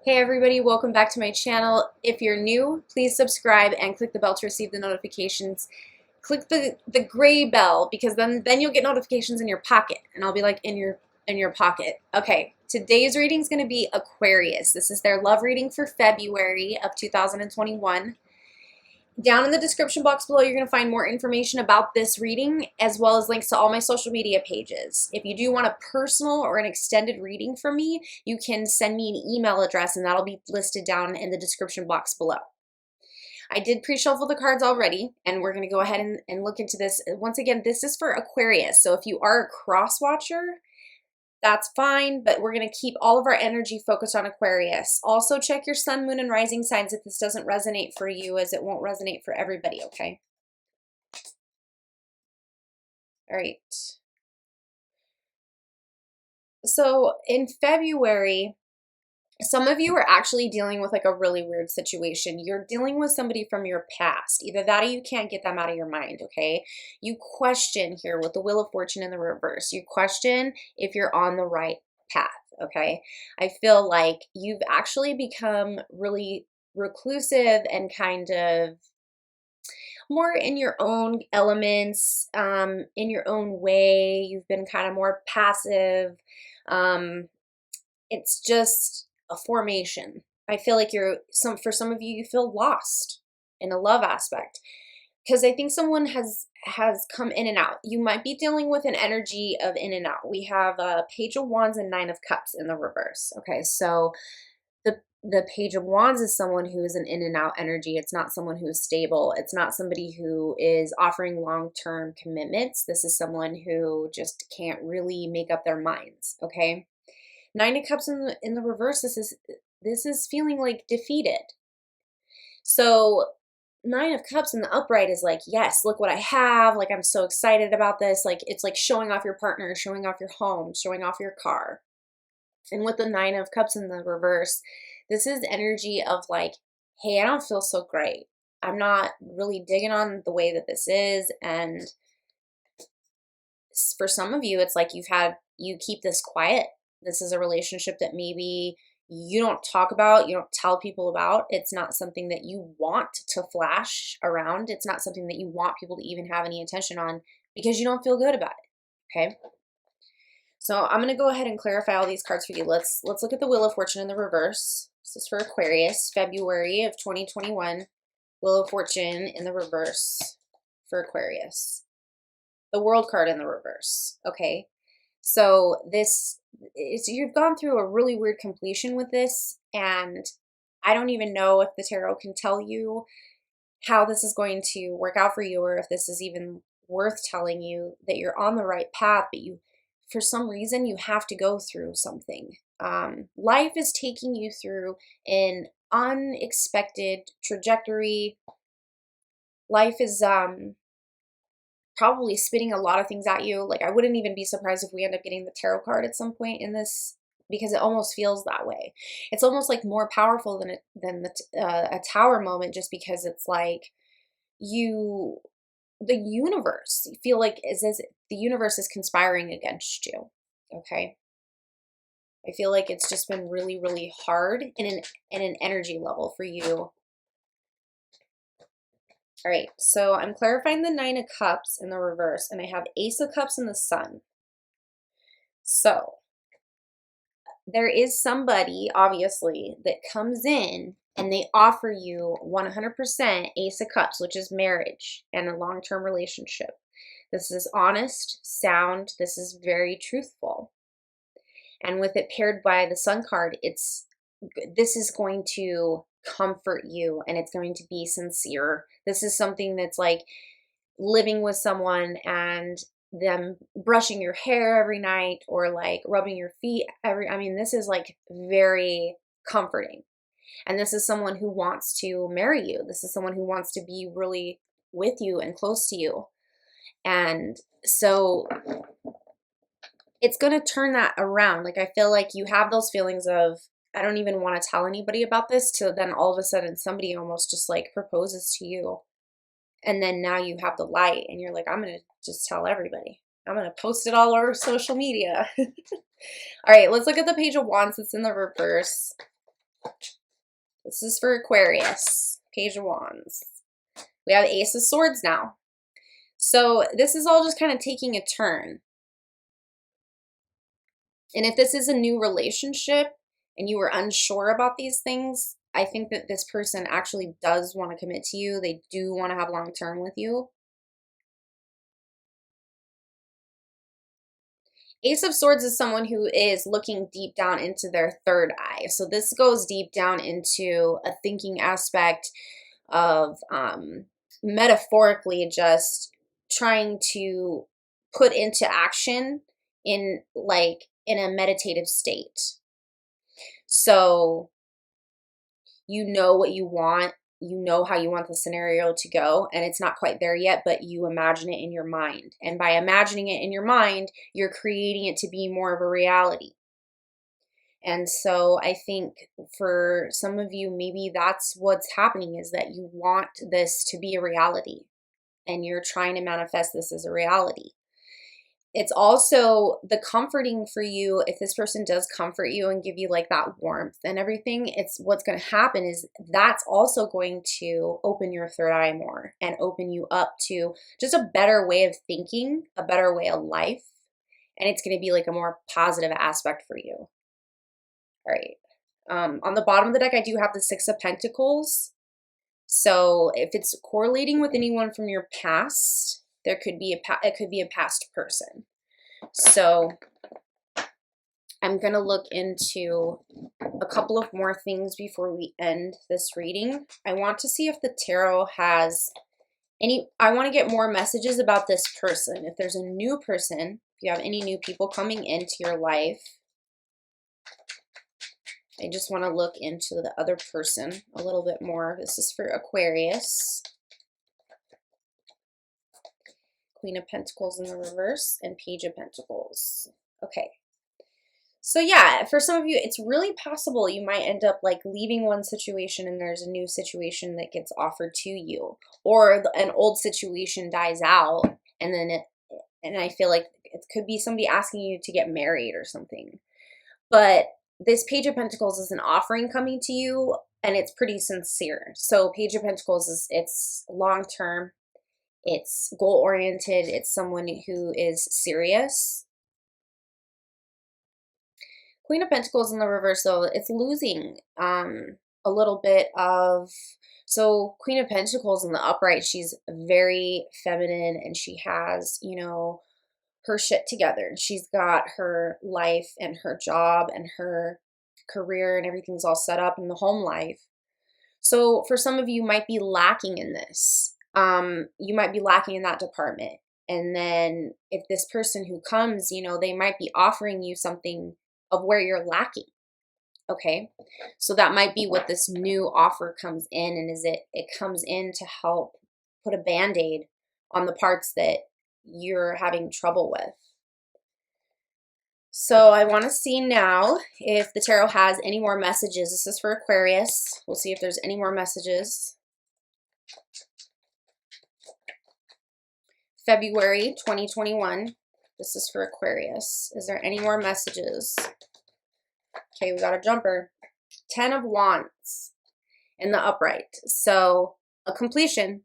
Hey everybody, welcome back to my channel. If you're new, please subscribe and click the bell to receive the notifications. Click the gray bell because then you'll get notifications in your pocket, and I'll be like in your pocket. Okay, today's reading is going to be Aquarius. This is their love reading for February of 2021. Down in the description box below, you're going to find more information about this reading, as well as links to all my social media pages. If you do want a personal or an extended reading from me, you can send me an email address, and that'll be listed down in the description box below. I did pre-shuffle the cards already, and we're going to go ahead and look into this. Once again, this is for Aquarius, so if you are a cross-watcher, that's fine, but we're going to keep all of our energy focused on Aquarius. Also, check your sun, moon, and rising signs if this doesn't resonate for you, as it won't resonate for everybody, okay? All right. So in February, some of you are actually dealing with like a really weird situation. You're dealing with somebody from your past. Either that or you can't get them out of your mind, okay? You question here with the Wheel of Fortune in the reverse. You question if you're on the right path, okay? I feel like you've actually become really reclusive and kind of more in your own elements, in your own way. You've been kind of more passive. It's just a formation. I feel like for some of you, you feel lost in a love aspect, because I think someone has come in and out. You might be dealing with an energy of in and out. We have a Page of Wands and Nine of Cups in the reverse. Okay, so the Page of Wands is someone who is an in and out energy. It's not someone who is stable. It's not somebody who is offering long-term commitments. This is someone who just can't really make up their minds, okay? Nine of Cups in the reverse, this is feeling like defeated. So Nine of Cups in the upright is like, yes, look what I have. Like, I'm so excited about this. Like, it's like showing off your partner, showing off your home, showing off your car. And with the Nine of Cups in the reverse, this is energy of like, hey, I don't feel so great. I'm not really digging on the way that this is. And for some of you, it's like you keep this quiet. This is a relationship that maybe you don't talk about, you don't tell people about. It's not something that you want to flash around. It's not something that you want people to even have any attention on because you don't feel good about it, okay? So I'm going to go ahead and clarify all these cards for you. Let's look at the Wheel of Fortune in the reverse. This is for Aquarius, February of 2021. Wheel of Fortune in the reverse for Aquarius. The World card in the reverse, okay? So you've gone through a really weird completion with this, and I don't even know if the tarot can tell you how this is going to work out for you, or if this is even worth telling you that you're on the right path, but for some reason, you have to go through something. Life is taking you through an unexpected trajectory. Life is probably spitting a lot of things at you. Like, I wouldn't even be surprised if we end up getting the tarot card at some point in this, because it almost feels that way. It's almost like more powerful than a tower moment, just because it's like the universe, you feel like is as the universe is conspiring against you, okay? I feel like it's just been really, really hard in an energy level for you. All right, so I'm clarifying the Nine of Cups in the reverse, and I have Ace of Cups in the Sun. So there is somebody, obviously, that comes in and they offer you 100% Ace of Cups, which is marriage and a long-term relationship. This is honest, sound, this is very truthful. And with it paired by the Sun card, this is going to comfort you, and it's going to be sincere. This is something that's like living with someone and them brushing your hair every night, or like rubbing your feet I mean, this is like very comforting. And this is someone who wants to marry you. This is someone who wants to be really with you and close to you. And so it's going to turn that around. Like, I feel like you have those feelings of, I don't even want to tell anybody about this, to then all of a sudden somebody almost just like proposes to you. And then now you have the light, and you're like, I'm going to just tell everybody. I'm going to post it all over social media. All right, let's look at the Page of Wands that's in the reverse. This is for Aquarius, Page of Wands. We have Ace of Swords now. So this is all just kind of taking a turn. And if this is a new relationship and you were unsure about these things, I think that this person actually does want to commit to you. They do want to have long term with you. Ace of Swords is someone who is looking deep down into their third eye. So this goes deep down into a thinking aspect of metaphorically just trying to put into action in a meditative state. So you know what you want, you know how you want the scenario to go, and it's not quite there yet, but you imagine it in your mind. And by imagining it in your mind, you're creating it to be more of a reality. And so I think for some of you, maybe that's what's happening, is that you want this to be a reality and you're trying to manifest this as a reality. It's also the comforting for you. If this person does comfort you and give you like that warmth and everything, it's what's going to happen is that's also going to open your third eye more and open you up to just a better way of thinking, a better way of life. And it's going to be like a more positive aspect for you. All right. On the bottom of the deck, I do have the Six of Pentacles. So if it's correlating with anyone from your past, there could be it could be a past person. So I'm going to look into a couple of more things before we end this reading. I want to see if the tarot has I want to get more messages about this person. If there's a new person, if you have any new people coming into your life, I just want to look into the other person a little bit more. This is for Aquarius. Queen of Pentacles in the reverse and Page of Pentacles. Okay. So yeah, for some of you, it's really possible you might end up like leaving one situation and there's a new situation that gets offered to you, or an old situation dies out and then and I feel like it could be somebody asking you to get married or something. But this Page of Pentacles is an offering coming to you and it's pretty sincere. So Page of Pentacles it's long term. It's goal-oriented. It's someone who is serious. Queen of Pentacles in the reverse, though, it's losing a little bit of... So Queen of Pentacles in the upright, she's very feminine and she has, you know, her shit together. She's got her life and her job and her career and everything's all set up in the home life. So for some of you might be lacking in this. You might be lacking in that department. And then if this person who comes, you know, they might be offering you something of where you're lacking. Okay. So that might be what this new offer comes in, and it comes in to help put a band-aid on the parts that you're having trouble with. So I want to see now if the tarot has any more messages. This is for Aquarius. We'll see if there's any more messages. February 2021. This is for Aquarius. Is there any more messages? Okay, we got a jumper. 10 of Wands in the upright. So a completion.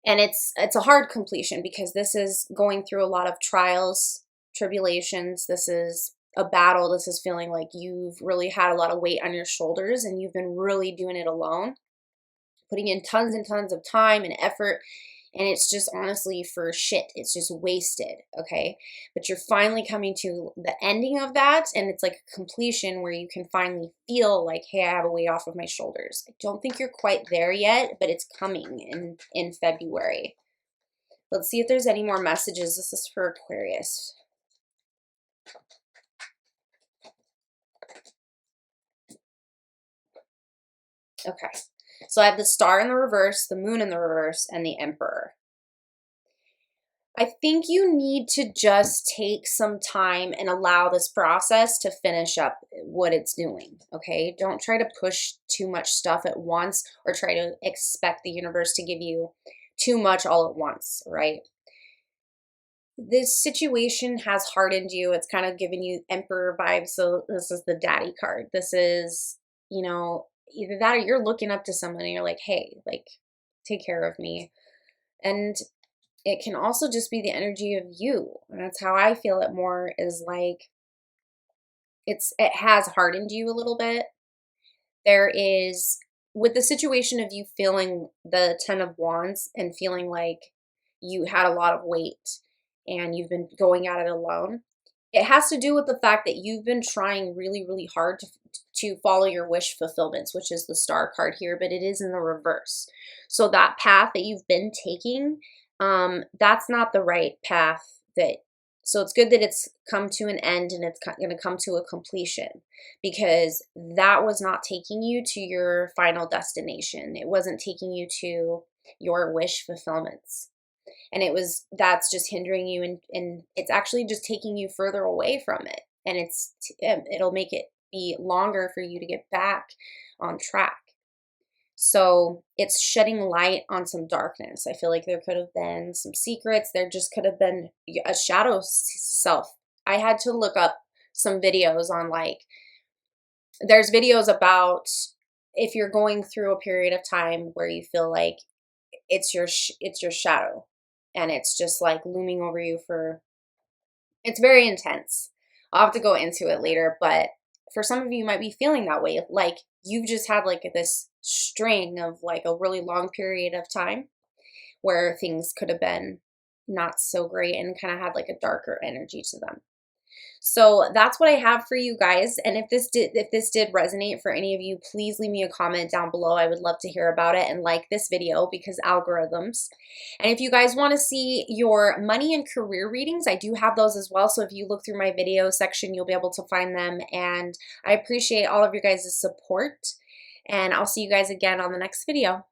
And it's a hard completion because this is going through a lot of trials, tribulations. This is a battle. This is feeling like you've really had a lot of weight on your shoulders and you've been really doing it alone, putting in tons and tons of time and effort. And it's just honestly for shit. It's just wasted, okay? But you're finally coming to the ending of that, and it's like a completion where you can finally feel like, hey, I have a weight off of my shoulders. I don't think you're quite there yet, but it's coming in February. Let's see if there's any more messages. This is for Aquarius. Okay. So I have the Star in the reverse, the Moon in the reverse, and the Emperor. I think you need to just take some time and allow this process to finish up what it's doing, okay? Don't try to push too much stuff at once or try to expect the universe to give you too much all at once, right? This situation has hardened you. It's kind of giving you Emperor vibes. So this is the daddy card. This is... you know, either that or you're looking up to someone and you're like, hey, like, take care of me. And it can also just be the energy of you. And that's how I feel it more, is like it has hardened you a little bit. There is, with the situation of you feeling the 10 of Wands and feeling like you had a lot of weight and you've been going at it alone, it has to do with the fact that you've been trying really, really hard to follow your wish fulfillments, which is the Star card here, but it is in the reverse. So that path that you've been taking, that's not the right path. So it's good that it's come to an end and it's going to come to a completion, because that was not taking you to your final destination. It wasn't taking you to your wish fulfillments. And that's just hindering you, and it's actually just taking you further away from it. And it'll make it be longer for you to get back on track. So it's shedding light on some darkness. I feel like there could have been some secrets. There just could have been a shadow self. I had to look up some videos on, like, there's videos about if you're going through a period of time where you feel like it's your shadow, and it's just like looming over you it's very intense. I'll have to go into it later, but for some of you, you might be feeling that way. Like you've just had like this string of like a really long period of time where things could have been not so great and kind of had like a darker energy to them. So that's what I have for you guys. And if this did resonate for any of you, please leave me a comment down below. I would love to hear about it, and like this video because algorithms. And if you guys want to see your money and career readings, I do have those as well. So if you look through my video section, you'll be able to find them. And I appreciate all of your guys' support. And I'll see you guys again on the next video.